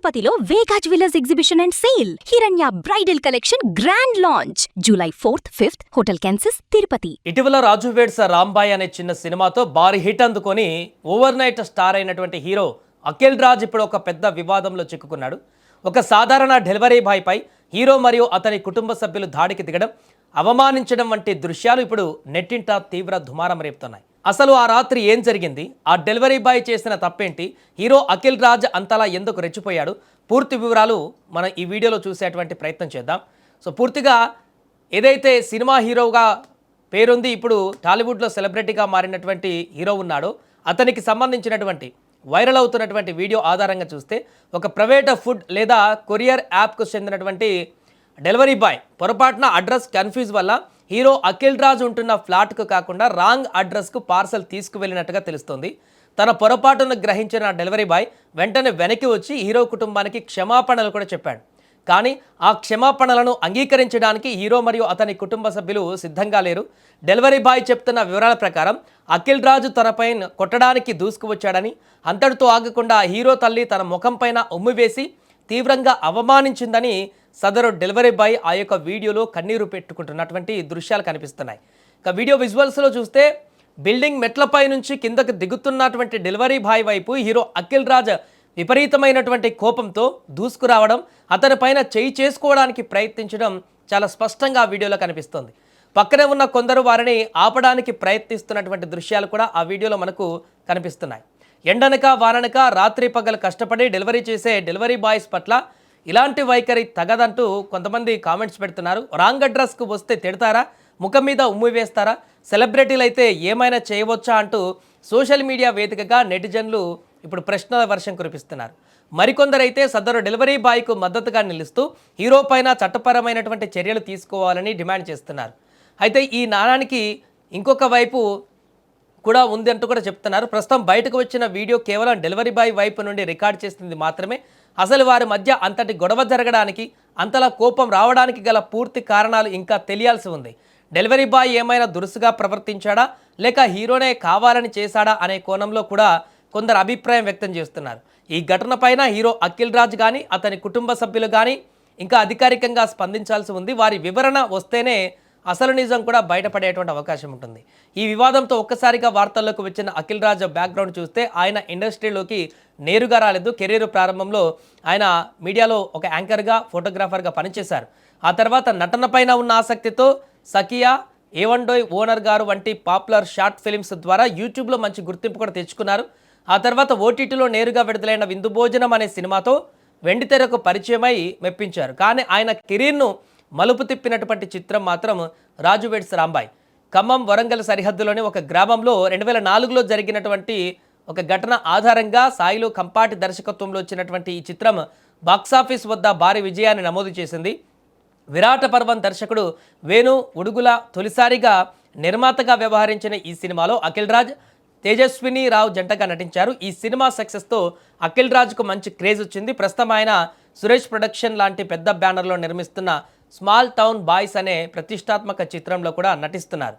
తిరుపతిలో వేగా jewellers exhibition and sale. హిరణ్య bridal collection grand launch July 4th, 5th hotel Kansas Tirupati. ఇటీవల రాజు weds Rambai అనే చిన్న సినిమాతో భారీ హిట్ అందుకొని ఓవర్ నైట్ స్టార్ అయినటువంటి హీరో అఖిల్ రాజ్ ఇప్పుడు ఒక పెద్ద వివాదంలో చిక్కుకున్నాడు. ఒక సాధారణ డెలివరీ బాయ్ పై హీరో మరియు అతని కుటుంబ సభ్యులు దాడికి దిగడం, అవమానించడం వంటి దృశ్యాలు ఇప్పుడు నెట్టింట తీవ్ర దుమారం రేపుతున్నాయి. అసలు ఆ రాత్రి ఏం జరిగింది? ఆ డెలివరీ బాయ్ చేసిన తప్పేంటి? హీరో అఖిల్ రాజ్ అంతలా ఎందుకు రెచ్చిపోయాడు? పూర్తి వివరాలు మనం ఈ వీడియోలో చూసేటువంటి ప్రయత్నం చేద్దాం. సో పూర్తిగా ఏదైతే సినిమా హీరోగా పేరుంది, ఇప్పుడు టాలీవుడ్లో సెలబ్రిటీగా మారినటువంటి హీరో ఉన్నాడో అతనికి సంబంధించినటువంటి వైరల్ అవుతున్నటువంటి వీడియో ఆధారంగా చూస్తే ఒక ప్రైవేట్ ఫుడ్ లేదా కొరియర్ యాప్కు చెందినటువంటి డెలివరీ బాయ్ పొరపాటున అడ్రస్ కన్ఫ్యూజ్ వల్ల హీరో అఖిల్ రాజ్ ఉంటున్న ఫ్లాట్కు కాకుండా రాంగ్ అడ్రస్కు పార్సల్ తీసుకువెళ్ళినట్టుగా తెలుస్తోంది. తన పొరపాటును గ్రహించిన డెలివరీ బాయ్ వెంటనే వెనక్కి వచ్చి హీరో కుటుంబానికి క్షమాపణలు కూడా చెప్పాడు. కానీ ఆ క్షమాపణలను అంగీకరించడానికి హీరో మరియు అతని కుటుంబ సభ్యులు సిద్ధంగా లేరు. డెలివరీ బాయ్ చెప్తున్న వివరాల ప్రకారం అఖిల్ రాజు తనపై కొట్టడానికి దూసుకువచ్చాడని, అంతటితో ఆగకుండా హీరో తల్లి తన ముఖంపైన ఉమ్మివేసి తీవ్రంగా అవమానించిందని సదరు డెలివరీ బాయ్ ఆ యొక్క వీడియోలో కన్నీరు పెట్టుకుంటున్నటువంటి దృశ్యాలు కనిపిస్తున్నాయి. ఇక వీడియో విజువల్స్లో చూస్తే బిల్డింగ్ మెట్లపై నుంచి కిందకు దిగుతున్నటువంటి డెలివరీ బాయ్ వైపు హీరో అఖిల్ రాజ్ విపరీతమైనటువంటి కోపంతో దూసుకురావడం, అతనిపైన చేయి చేసుకోవడానికి ప్రయత్నించడం చాలా స్పష్టంగా ఆ వీడియోలో కనిపిస్తోంది. పక్కనే ఉన్న కొందరు వారిని ఆపడానికి ప్రయత్నిస్తున్నటువంటి దృశ్యాలు కూడా ఆ వీడియోలో మనకు కనిపిస్తున్నాయి. ఎండనక వాననక రాత్రి పగలు కష్టపడి డెలివరీ చేసే డెలివరీ బాయ్స్ పట్ల ఇలాంటి వైఖరి తగదంటూ కొంతమంది కామెంట్స్ పెడుతున్నారు. రాంగ్ అడ్రస్కు వస్తే తిడతారా? ముఖం మీద ఉమ్మి వేస్తారా? సెలబ్రిటీలు అయితే ఏమైనా చేయవచ్చా అంటూ సోషల్ మీడియా వేదికగా నెటిజన్లు ఇప్పుడు ప్రశ్నల వర్షం కురిపిస్తున్నారు. మరికొందరైతే సదరు డెలివరీ బాయ్కు మద్దతుగా నిలుస్తూ హీరో పైన చట్టపరమైనటువంటి చర్యలు తీసుకోవాలని డిమాండ్ చేస్తున్నారు. అయితే ఈ నాణానికి ఇంకొక వైపు కూడా ఉంది అంటూ కూడా చెప్తున్నారు. ప్రస్తుతం బయటకు వచ్చిన వీడియో కేవలం డెలివరీ బాయ్ వైపు నుండి రికార్డ్ చేసింది మాత్రమే. అసలు వారి మధ్య అంతటి గొడవ జరగడానికి, అంతలా కోపం రావడానికి గల పూర్తి కారణాలు ఇంకా తెలియాల్సి ఉంది. డెలివరీ బాయ్ ఏమైనా దురుసుగా ప్రవర్తించాడా, లేక హీరోనే కావాలని చేశాడా అనే కోణంలో కూడా కొందరు అభిప్రాయం వ్యక్తం చేస్తున్నారు. ఈ ఘటన పైన హీరో అఖిల్ రాజ్ కానీ అతని కుటుంబ సభ్యులు కానీ ఇంకా అధికారికంగా స్పందించాల్సి ఉంది. వారి వివరణ వస్తేనే అసలు నిజం కూడా బయటపడేటువంటి అవకాశం ఉంటుంది. ఈ వివాదంతో ఒక్కసారిగా వార్తల్లోకి వచ్చిన అఖిల్ రాజ్ బ్యాక్గ్రౌండ్ చూస్తే ఆయన ఇండస్ట్రీలోకి నేరుగా రాలేదు. కెరీర్ ప్రారంభంలో ఆయన మీడియాలో ఒక యాంకర్గా, ఫోటోగ్రాఫర్గా పనిచేశారు. ఆ తర్వాత నటనపైన ఉన్న ఆసక్తితో సకియా, ఏవండోయ్ ఓనర్ గారు వంటి పాపులర్ షార్ట్ ఫిలిమ్స్ ద్వారా యూట్యూబ్లో మంచి గుర్తింపు కూడా తెచ్చుకున్నారు. ఆ తర్వాత ఓటీటీలో నేరుగా విడుదలైన విందు భోజనం అనే సినిమాతో వెండితెరకు పరిచయమై మెప్పించారు. కానీ ఆయన కెరీర్ను మలుపు తిప్పినటువంటి చిత్రం మాత్రం రాజు వెడ్స్ రాంబాయ్. ఖమ్మం, వరంగల్ సరిహద్దులోని ఒక గ్రామంలో 2004లో జరిగినటువంటి ఒక ఘటన ఆధారంగా సాయిలు కంపాటి దర్శకత్వంలో వచ్చినటువంటి ఈ చిత్రం బాక్సాఫీస్ వద్ద భారీ విజయాన్ని నమోదు చేసింది. విరాట పర్వం దర్శకుడు వేణు ఉడుగుల తొలిసారిగా నిర్మాతగా వ్యవహరించిన ఈ సినిమాలో అఖిల్ రాజ్, తేజస్విని రావు జంటగా నటించారు. ఈ సినిమా సక్సెస్తో అఖిల్ రాజ్కు మంచి క్రేజ్ వచ్చింది. ప్రస్తుతం ఆయన సురేష్ ప్రొడక్షన్ లాంటి పెద్ద బ్యానర్లో నిర్మిస్తున్న స్మాల్ టౌన్ బాయ్స్ అనే ప్రతిష్టాత్మక చిత్రంలో కూడా నటిస్తున్నారు.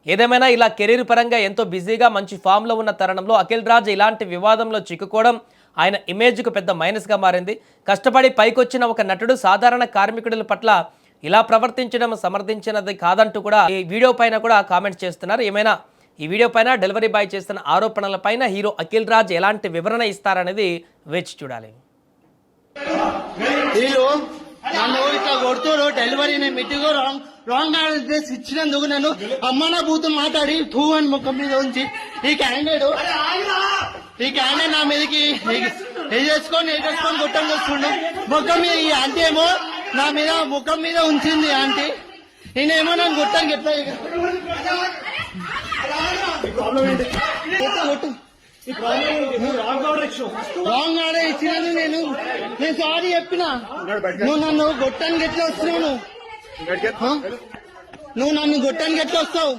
ఏదేమైనా ఇలా కెరీర్ పరంగా ఎంతో బిజీగా మంచి ఫామ్లో ఉన్న తరుణంలో అఖిల్ రాజ్ ఇలాంటి వివాదంలో చిక్కుకోవడం ఆయన ఇమేజ్కు పెద్ద మైనస్గా మారింది. కష్టపడి పైకొచ్చిన ఒక నటుడు సాధారణ కార్మికుల పట్ల ఇలా ప్రవర్తించడం సమర్థించినది కాదంటూ కూడా ఈ వీడియో పైన కూడా కామెంట్స్ చేస్తున్నారు. ఏమైనా ఈ వీడియో పైన డెలివరీ బాయ్ చేస్తున్న ఆరోపణల పైన హీరో అఖిల్ రాజ్ ఎలాంటి వివరణ ఇస్తారనేది వేచి చూడాలి. నన్ను ఇట్లా కొడుతురు డెలివరీ మీటింగ్ రాంగ్ అడ్రస్ ఇచ్చినందుకు నన్ను అమ్మన బూతులు మాట్లాడి టూ అని ముఖం మీద ఉంచి ఈ క్యాండిడేట్ నా మీదకి వేసేసుకొని కొట్టం వస్తుండు. ముఖం మీద ఈ ఆంటీ ఏమో నా మీద ముఖం మీద ఉంచింది ఆంటీ. నేనేమో నన్ను కొట్టానికి ఎట్లా కొట్టు రాంగ్ ఆర్డర్ ఇచ్చినాను. నేను సారీ చెప్పినా. నువ్వు నన్ను గొట్టానికి ఎట్లా వస్తున్నావు? నువ్వు నన్ను గొట్టానికి ఎట్లా వస్తావు?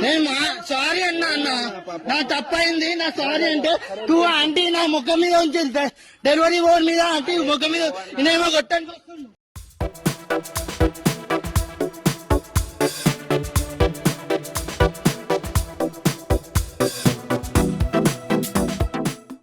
నేను సారీ అన్నా నా తప్పైంది, నా సారీ అంటే టూ ఆంటీ నా ముఖం మీద ఉంచింది. డెలివరీ బోర్డు మీద ఆంటీ ముఖం మీద నేనేమో గొట్టానికి వస్తున్నాను.